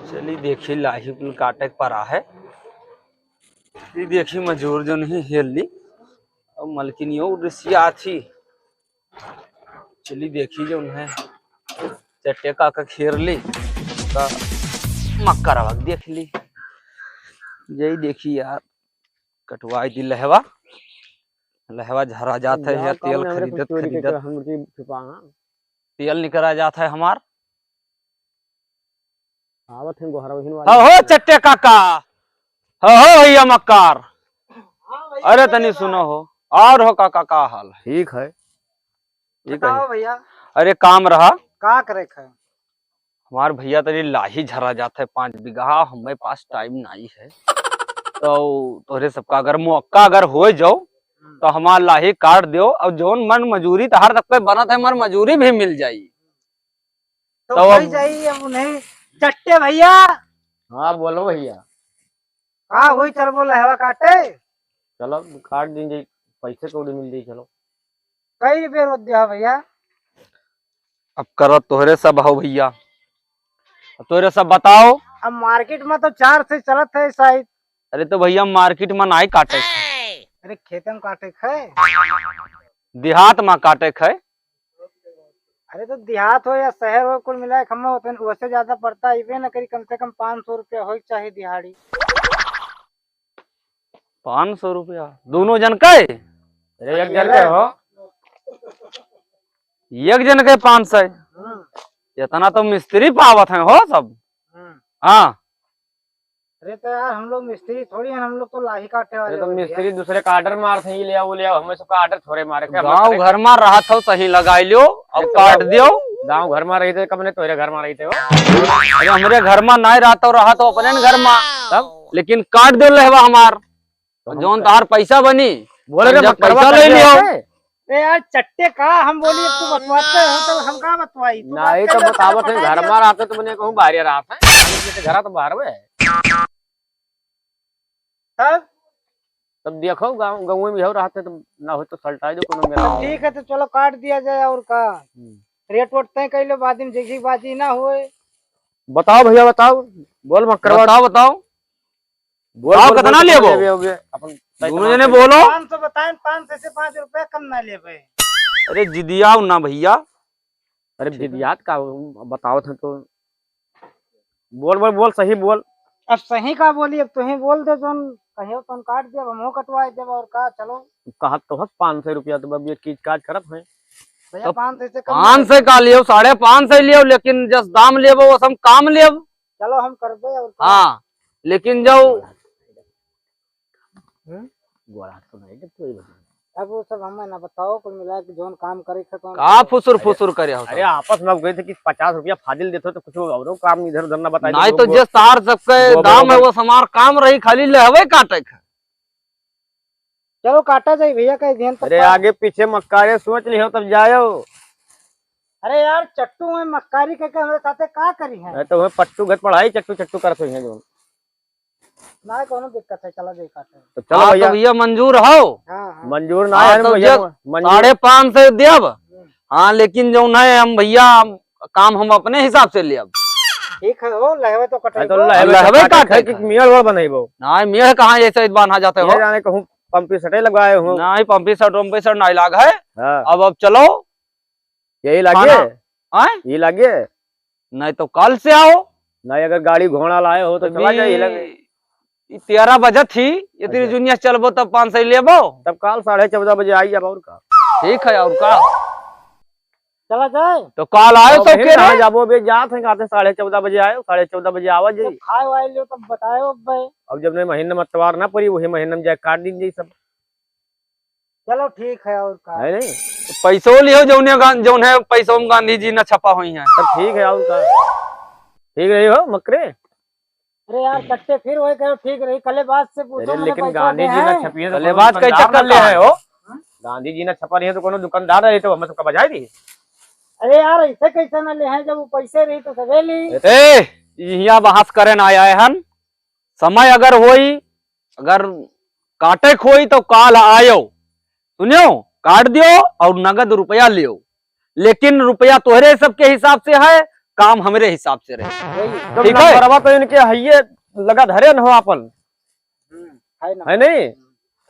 चलिए देखिए लाही पुल काटे पर आ है। ये देखिए मजूर जो नहीं हेली और मलकिनियों रसिया थी। चलिए देखिए जो है चट्टे का खेर ली का मक्का रवक देख ली। यही देखिए यार कटवाई दी लहवा लहवा झरा जाता है। तेल खरीदत खरीदत तेल निकला जाता है हमार। हो चट्टे काका हो भैया मक्कार। अरे तनी सुनो हो और हो काका का हाल है? ठीक है भैया। अरे काम रहा का करे है? हमार भैया तरी लाही झरा जाता है 5 बीघा। हमारे पास टाइम नहीं है तो तोरे सबका अगर मौका अगर हो जाओ तो हमार लाही काट दो और जोन मन मजूरी तो हर तक पे बनत है मर मजूरी भी मिल जाई तो हो जाई। अब नहीं चट्टे भैया। हाँ बोलो भैया। हाँ वही चल बोल हवा काटे। चलो काट दीजिए पैसे कौड़ी मिल जाए। चलो कई रुपये रोज दिया भैया। अब करो तोहरे सब हो भैया तोहरे सब बताओ। अब मार्केट में तो 4 से चलत है शायद। अरे तो भैया मार्केट में नहीं काटे अरे खेत में काटे है देहात में काटे है। अरे तो देहात हो या शहर हो कुल मिलाए खम्मा होते वैसे ज्यादा पड़ता है ना। करी कम से कम 500 रुपया हो चाहिए दिहाड़ी। 500 रुपया दोनों जन के? अरे एक जन के हो एक जन के 500। इतना तो मिस्त्री पावत है हो सब। हाँ अरे तो यार हम लोग मिस्त्री थोड़ी हैं। हम लोग तो लाही काटे वाले। तो मिस्त्री दूसरे का ऑर्डर मारते हैं। ये ले आओ वो ले आओ। हमें सबका ऑर्डर थोड़े मारे गाँव घर में रहा था सही लगाई लियो अब काट दियो। गाँव घर में रही थे कब ने तोरे घर में रही थे वो। अरे हमारे घर में नहीं रहा तो अपने घर में तब लेकिन काट दो लहवा हमार जोन तार पैसा बनी बोले रे पैसा ले लियो। अरे यार चट्टे का हम बोली अब तू बतवाते हो तो हम का बतवाई नहीं तो बतावत है। घर में आते तो मैंने कहूँ बाहर रहा था। घर तो बाहर में तब देखो गाँव में हो रहा था तो ना हो तो सल्टाई दो कोनो मेरा। ठीक है तो चलो काट दिया जाए। और का रेट वोट तय कर लो बाद में जैसी बाजी ना होए। बताओ भैया बताओ। बोल मक्कर बताओ बोल कितना ले अपन दोनों जने बोलो। 500 बताए 5 से 5 रुपए कम ना ले भाई। अरे जिदिया ना भैया। अरे विद्यात का बताओ था तो बोल बोल बोल सही बोल। अब सही का बोली अब तुम्हें बोल दे जोन कहियो तुम काट दे हम कटवाए देब। और का चलो कहा तो 500 रुपया तो अब ये चीज काज करत है भैया 500 से कम 500 का लियो 550 लियो लेकिन जस दाम लेबो वो सब काम लेब। चलो हम करबे। और हाँ लेकिन जो तो नहीं जब कोई अब वो सब हमें ना बताओ कुल मिला के जोन काम करे थे तो का फुसुर करे हो। अरे आपस में गए थे कि 50 रुपया फाजिल देते तो कुछ और काम इधर उधर ना बताए। नहीं तो जो सार सबके दाम है वो समार काम रही खाली लहवे काटे। चलो काटा जाए भैया का ध्यान। अरे आगे पीछे मक्कारे सोच लियो तब जायो। अरे यार चट्टू में मक्कारी के हमारे साथे का करी है तो हमें पट्टू घर पढ़ाई चट्टू चट्टू करते हैं जो ना कोनो दिक्कत है। चलो दे काटे तो चलो भैया मंजूर हो। हाँ मंजूर ना है तो भैया 550 देब। हाँ लेकिन जो है हम भैया काम हम अपने हिसाब से लेब। ठीक है हो लहवे तो कटे तो लहवे काटे कि मेल वो बनाइबो। नहीं मेल कहाँ ऐसे बांधा जाते हो। जाने कहूं पंपी सटे लगवाए हूं। नहीं पंपी शर्ट नहीं लाग है। हाँ। अब चलो यही लागे ये लागे। नहीं तो कल से आओ। नहीं अगर गाड़ी घोड़ा लाए हो तो चला जाए। 13 बजे थी ये तेरी जुनिया चलबो तब 500 लेबो। तब कल 14:30 बजे आई अब और का। ठीक है और का चला जाए तो कल आयो तो के ना जाबो बे जात है आते 14:30 बजे आयो 14:30 बजे आवा जाई। खाए वाले लो तब बताओ भाई। अब जब ने महीने में तवार ना पड़ी वही महीने में जाए काट दीजिए सब। चलो ठीक है और का है नहीं पैसो लियो जौन है पैसों में गांधी जी ने छपा हुई है। सब ठीक है और का ठीक रही हो मकरे। अरे यार कट्टे फिर वही कहो ठीक रही कल बात से पूछो। लेकिन गांधी जी ने छपी है कल बात कई चक्कर ले है हो। गांधी जी ने छपा नहीं है तो कोनो दुकानदार रहे तो हमें सबका बजाई दी। अरे यार ऐसे कैसे ना ले हैं जब वो पैसे रही तो सवे ली। यहाँ बहस करे ना आया है समय अगर होई अगर काटे खोई तो काल आयो सुनियो काट दियो और नगद रुपया लियो। लेकिन रुपया तोहरे सबके हिसाब से है काम हमरे हिसाब से रहे। तो ठीक है। नंबरवा तो इनके हइये लगा धरे न हो अपन है ना है नहीं,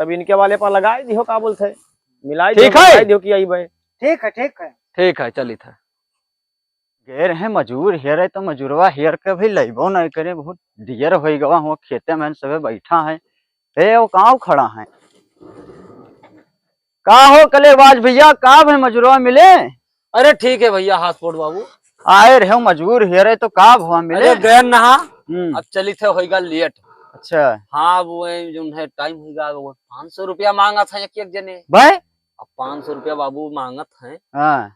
तब इनके वाले पर लगाई दियो का बोलते मिलाई ठीक है। दियो दियो कि आई भाई ठीक है ठीक है। ठीक है चली था। गेर है मजूर हेर है तो मजूरवा हेर के भी लइबो नहीं करे, बहुत दियर हो गवा हुआ खेते में सबे बैठा है। ए वो कहाँ खड़ा है? का हो कलेबाज भैया, का भाई मजूरवा मिले? अरे ठीक है भैया हासपोर्ट बाबू। आए रहे मजूर हेरे तो का भवा मिले? अरे गए नहा, हम्म, अब चली थे होगा लेट। अच्छा हाँ वो जो है टाइम होगा, वो 500 रुपया मांगा था एक एक जने। भाई। अब 500 रुपया बाबू मांगत है, हाँ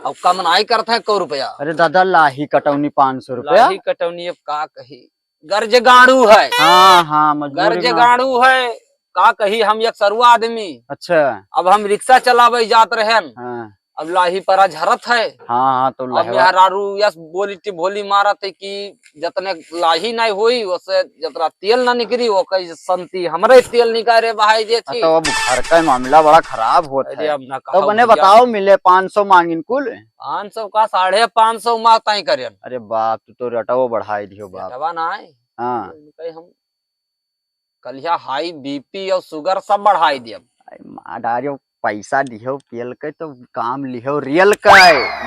अब कम नहीं करता है 100 रुपया। अरे दादा लाही कटौनी 500 रुपया। लाही कटौनी अब का कही, गर्ज गाड़ू है। हाँ हाँ मजबूरी गर्ज में। गाड़ू है, का कही हम एक सरुआ आदमी। अच्छा अब हम रिक्शा चलावे जात रहे, हाँ अब लाही परा झरत है। हाँ तो अब लहवा मेहरारू यस बोली भोली मारत है कि जतने लाही नहीं हुई वैसे जतरा तेल ना निकली वो कई संती हमरे तेल निकाले बहाई दे थी। तो अब घर का मामला बड़ा खराब होता अरे है। अब ना तो बने बताओ मिले 500 मांगिन कुल? 500 का 550 मांगता ही करे। अरे बाप तू तो रटो बढ़ाई दियो बाप। हटवा ना है, हाँ कहीं हम कलिया हाई बीपी और शुगर सब बढ़ाई दिया। डारियो पैसा दियो पियल के तो काम लियो रियल का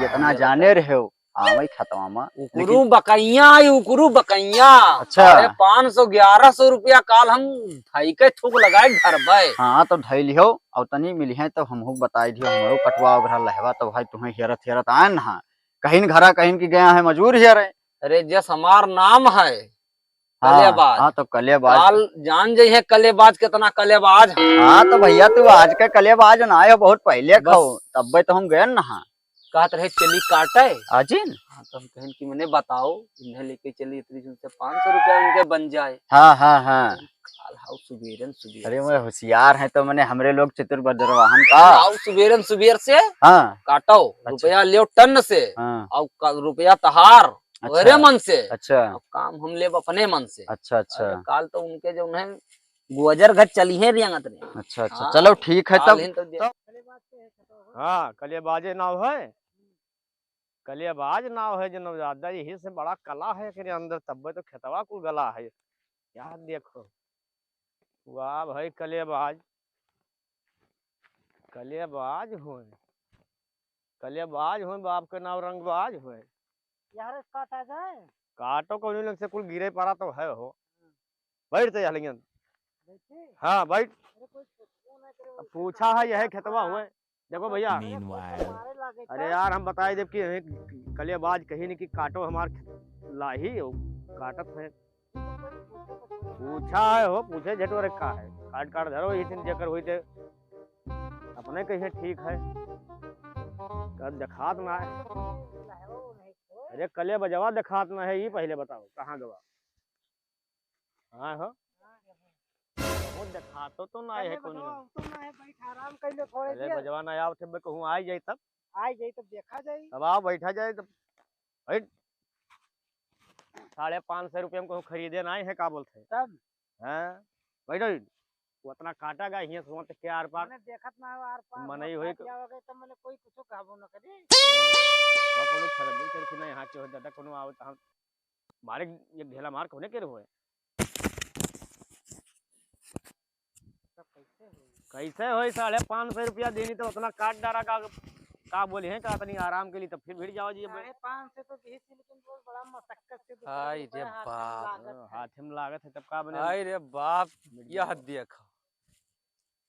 इतना जाने रहे हो आवई खतवा में। उकरू बकैया आई, उकरू बकैया। अच्छा। 500-1100 रुपया काल हम ढाई के थूक लगाए घर पे। हाँ तो ढाई लियो और तनी मिली है तो हमहू बताई दियो हमरो कटवा घर लहवा तो भाई तुम्हें हेरत हेरत आए ना कहीं घरा कहीं की गया है मजूर हेर है। अरे जस हमार नाम है हाँ कलेबाज। हाँ तो कलेबाज। काल जान जाइ है कलेबाज कितना कलेबाज है। हाँ तो भैया तू आज का कलेबाज ना आयो बहुत पहले खाओ तब तो हम गए ना। कहत रहे चली काटे। आजिन हाँ तो हम कहन की मैंने बताओ इन्हें लेके चली इतनी से 500 रुपया उनके बन जाए। हाँ हाँ हाँ। काल हाउ सुबेरन सुबेर। अरे मैं होशियार है तो मैंने हमरे लोग चतुर्भद्रवाहन का। हाउ सुबेरन सुबेर से हाँ काटो रुपया लियो टन से हाँ और रुपया तहार मेरे मन से। अच्छा अब काम हम ले अपने मन से। अच्छा अच्छा अरे काल तो उनके जो है गुजर घर चली है रियांगत ने। अच्छा अच्छा हाँ, चलो ठीक है काल तब। हिन तो दे- हाँ कलियाबाजे नाव है, कलियाबाज नाव है जन ज्यादा यही से बड़ा कला है के अंदर तब तो खेतवा को गला है यार देखो। वाह भाई कलियाबाज, कलियाबाज हुए, कलियाबाज हुए बाप के नाम रंगबाज हुए। यार काटा जाए काटो को नहीं लग से कुल गिरे पड़ा तो है हो बैठ तो लेकिन। देखिए। हाँ बैठ। अरे कोई पूछो ना करे अब पूछा है यह खेतवा हुए देखो भैया। मारे लागे अरे यार हम बताए जब कि कलियाबाज कहीं नहीं कि काटो हमार लाही हो काटत है। पूछा है हो पूछे झटो रखा है काट काट धरो ही दिन जेकर हुई थे अपने कहे ठीक है कर देखात ना है। अरे कले बजवा देखात ना है ये पहले बताओ कहाँ गवा। हाँ हो वो देखातो तो ना है कौन। तुम ना है बैठ आराम कर लो थोड़े अरे देर। बजवा ना आओ थे कहूँ आई जाए तब। आई जाई तब देखा जाई। तब आओ बैठा जाए तब बैठ। 550 रुपये में कहूँ खरीदे ना है का बोलते तब हैं बैठो वो उतना काटा गा हियां सोच के आर पार मैंने देखत ना है आर पार मनई होई क्या हो गई तब मैंने कोई कुछ कहबो न करी। वो कोनो खरदी करके ना यहाँ के हो दादा कोनो आवत हम मारे एक ढेला मार कोने के होए कैसे होई 550 रुपया देनी तो उतना काट डारा का बोले हैं का तनी आराम के लिए तब फिर भिड़ जाओ जी। 5 से तो दी थी लेकिन वो बड़ा मशक्कत से हाय रे बाप। हाथ में लागत है तब का बने। हाय रे बाप, यह देखो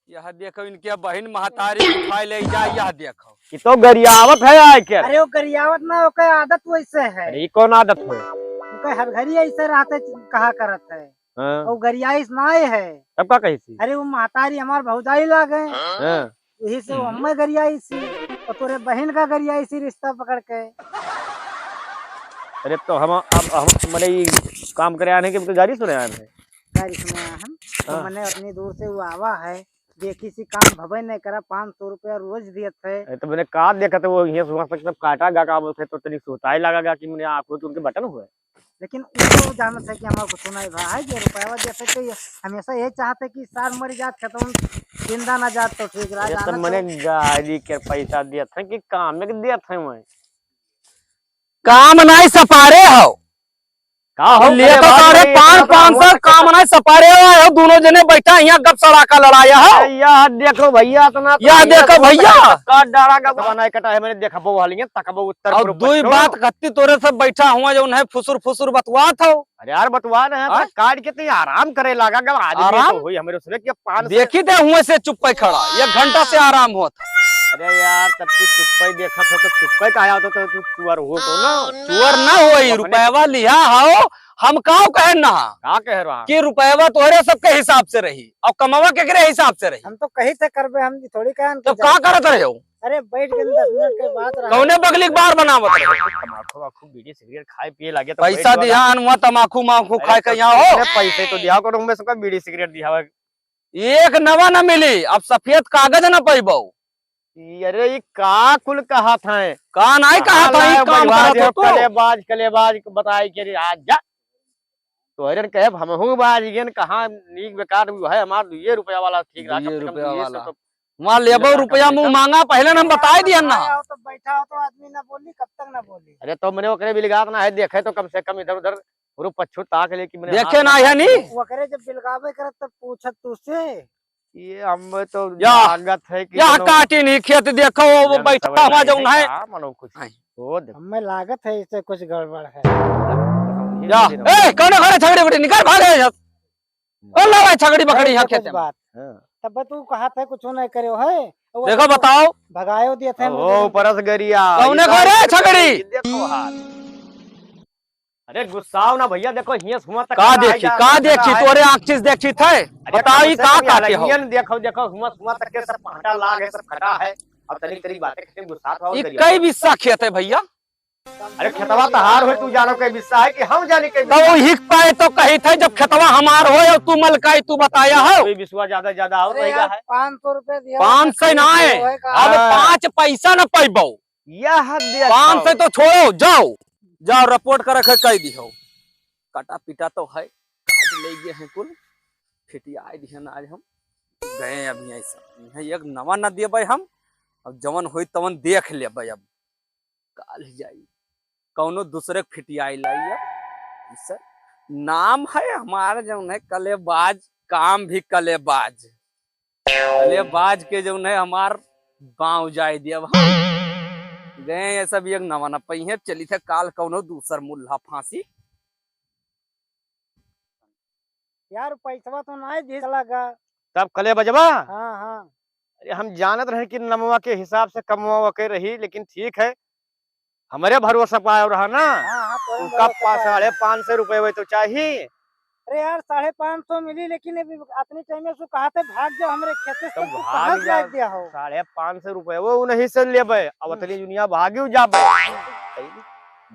यह देखो इनके बहन महतारी उठाई ले जा। यह देखो कि तो गरियावत है आय के। अरे वो गरियावत ना ओके आदत वैसे है। अरे कौन आदत है ओके हर घड़ी ऐसे रहते कहा करत है। हाँ? वो गरियाईस नाय है। तब का कही सी। अरे वो महतारी हमार भौजाई लागे हाँ? यही से वो हमें गरियाई सी और तोरे बहन का गरियाई सी रिश्ता पकड़ के। अरे तो हम अब हम मने ये काम करे आने के गाड़ी सुने आए हैं। गाड़ी सुने हम तो मैंने उतनी दूर से वो आवा है देखी सी काम भवे नहीं करा 500 रुपया रोज दिए थे। अरे तो मैंने कहा देखा तो वो यहाँ सुबह तक काटा गा का बोलते तो तनी सोताई लगा कि मैंने आंखों के उनके बटन हुए। लेकिन उसको जानत है कि हमारे को सुनाई भाई जो रुपया जैसे कि हमेशा ये चाहते कि सार मर जात खत्म जिंदा ना जात तो ठीक रहा। अरे तो मैंने गाड़ी के पैसा दिया था कि काम में दिया था मैं काम नहीं सपारे हो का हो ले तो साढ़े 500 काम नहीं सपारे हो दोनों जने बैठा यहाँ गप सड़ाका लड़ाया हो यह देखो भैया इतना यह देखो भैया काट डाला का बनाए कटा है मैंने देखा वो हालिए तकबो उत्तर और पूर्व दो पश्चिम। बात कत्ती तोरे सब बैठा हुआ जो है फुसुर फुसुर बतवात हो अरे यार बतवा रहे हैं हाँ? काट के तो आराम करे लगा गब आदमी आराम? तो हुई हमारे उसने कि 500 देखी थे हुए से चुप पे खड़ा 1 घंटा से आराम होता अरे यार तब तू चुप्पा ही देखा था तो चुप्पा ही कहा होता तो तू चुअर हो तो ना चुअर ना होई रुपयावा लिया हो हम काव कहे ना का कह रहा कि रुपयावा तोहरे सबके हिसाब से रही और कमावा केकरे हिसाब से रही हम तो कहीं से करबे, हम थोड़ी कहन तो का करत रहे हो अरे बैठ के 10 मिनट के बाद रहा कौने बगली बार बनावत रहे तम्बाकू वाकू बीड़ी सिगरेट खाए पिए लगे तो पैसा दिया अनुआ तमाकू माखू खाए के यहाँ हो पैसे तो दिया करो मैं सबका बीड़ी सिगरेट दिया हुआ एक नवा न मिली अब सफेद कागज न पैबो अरे ये का कुल कहा था का नहीं कहा था ई काम करत हो तो कलेबाज कलेबाज बताई के आज जा तो हरन कहे हमहू बाज गेन कहां नीक बेकार है हमार 2 रुपया वाला ठीक रहा दुइये रुपया वाला। वहाँ लेबो रुपया मुंह मांगा पहले न हम बताए दिया ना आया हो तो बैठा हो तो आदमी ना बोली, कब तक ना बोली। अरे तो मैंने ओकरे बिलगात ना है देखे तो कम से कम इधर उधर पूरा पछू ताक ले कि मैंने देखे ना है नी वकरे जब बिलगावे करत तब पूछत तुझसे ये हम तो या, लागत है कि यहाँ काटी नहीं खेत देखो वो बैठा हुआ जो है मनो कुछ हाँ। वो देखो हमें लागत है इससे कुछ गड़बड़ है। जा ए कौन घरे झगड़े बड़े निकल भागे ओ ला भाई झगड़ी बकड़ी यहाँ कुछ खेत में बात तब तू कहा था कुछ नहीं करे है वो देखो बताओ भगायो दिए थे ओ परस गरिया कौने घरे झगड़ी देखो हाल अरे गुस्साओ ना भैया देखो हियस हुआ तक का देखी तोरे आँखिस देखी थे बताओ ई का काटे हो देखो देखो हुआ तक के सब पहाड़ा लाग है सब खटा है अब तनी तनी बातें करते गुस्सा था ई कई बिस्सा खेत है भैया अरे खेतवा तहार हो तू जानो के बिस्सा है कि हम जाने के तो हिक पाए तो कही थे जब खेतवा हमार हो और तू मलकाई तू बताया हो कोई बिस्वा ज्यादा और रहेगा है 500 रुपए दिया 500 ना है अब 5 पैसा न पैबो यह 500 तो छोड़ो जाओ जाओ रिपोर्ट कर रखे कह दी हो काटा पीटा तो है काट ले गए हैं कुल फिटिया दिहन आज हम गए अभी ऐसा यहाँ एक नवा न दिए हम अब जवन होई तवन देख ले अब काल जाई कौनो दूसरे फिटियाई लाई अब सर नाम है हमारा जो है कलेबाज काम भी कलेबाज कलेबाज के जो है हमार बाँव जाए दिया गए ऐसा भी एक नवा न पहिए चली थे काल कौनो दूसर मुल्ला फांसी यार पैसा तो नहीं दे लगा तब कले बजवा हाँ हाँ अरे हम जानत रहे कि नमवा के हिसाब से कमवा के रही लेकिन ठीक है हमारे भरोसा पाया रहा ना हाँ तो उसका 550 रुपए हुए तो चाहिए अरे यार 550 मिली लेकिन अभी अपने टाइम से कहा थे भाग जाओ हमारे खेत से तो तू भाग कहाँ जा। जाग दिया हो 550 रुपए वो नहीं से लेबे अब अतली दुनिया भागी जाबे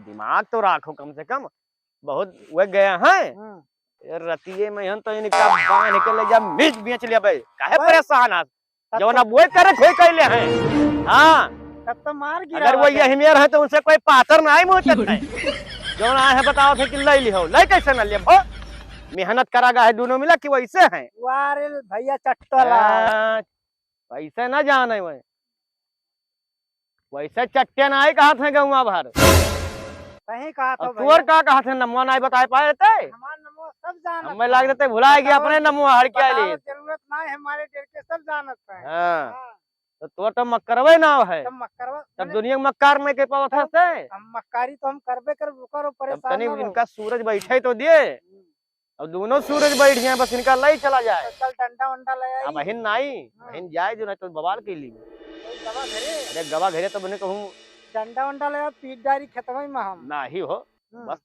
दिमाग तो राखो कम से कम बहुत वे गया है रतिये में हम तो इनका बांध के ले जा मिर्च बेच लेबे काहे परेशान है जवन अब वो करे कोई कहले हैं हां तब तो मार गिरा अगर वो यही मेर है तो उनसे कोई पातर नहीं मुझे जवन आए है बताओ थे कि ले लिहो ले कैसे न लेबो मेहनत करागा है दोनों मिला कि वैसे हैं वारे भैया चट्टला वैसे ना जाने वो वैसे चट्टे ना ही कहा थे गौवा भर कहीं कहा तो तुअर का कहा थे नमवा नहीं बता पाए थे हमार नमो सब जानत हमें लग रहे भुला गया अपने नमवा हर क्या ले जरूरत नहीं है हमारे डेढ़ के सब जानत है हाँ तो तोर तो मक्करवे ना है तब मक्करवा तब दुनिया में मक्कार में के पावत है से हम मक्कारी तो हम करबे कर करो तब परेशान तनी ना रहो। इनका सूरज बैठे तो दिए अब दोनों सूरज बैठ गए बस इनका लाई चला जाए तो चल डंडा वंडा ले आई अब बहन नहीं बहन जाए जो नहीं तो बवाल के लिए कोई दवा घरे अरे गवा घेरे तो मैंने कहूँ डंडा वंडा ले आई, पीट डारी खत्म में हम ना ही हो बस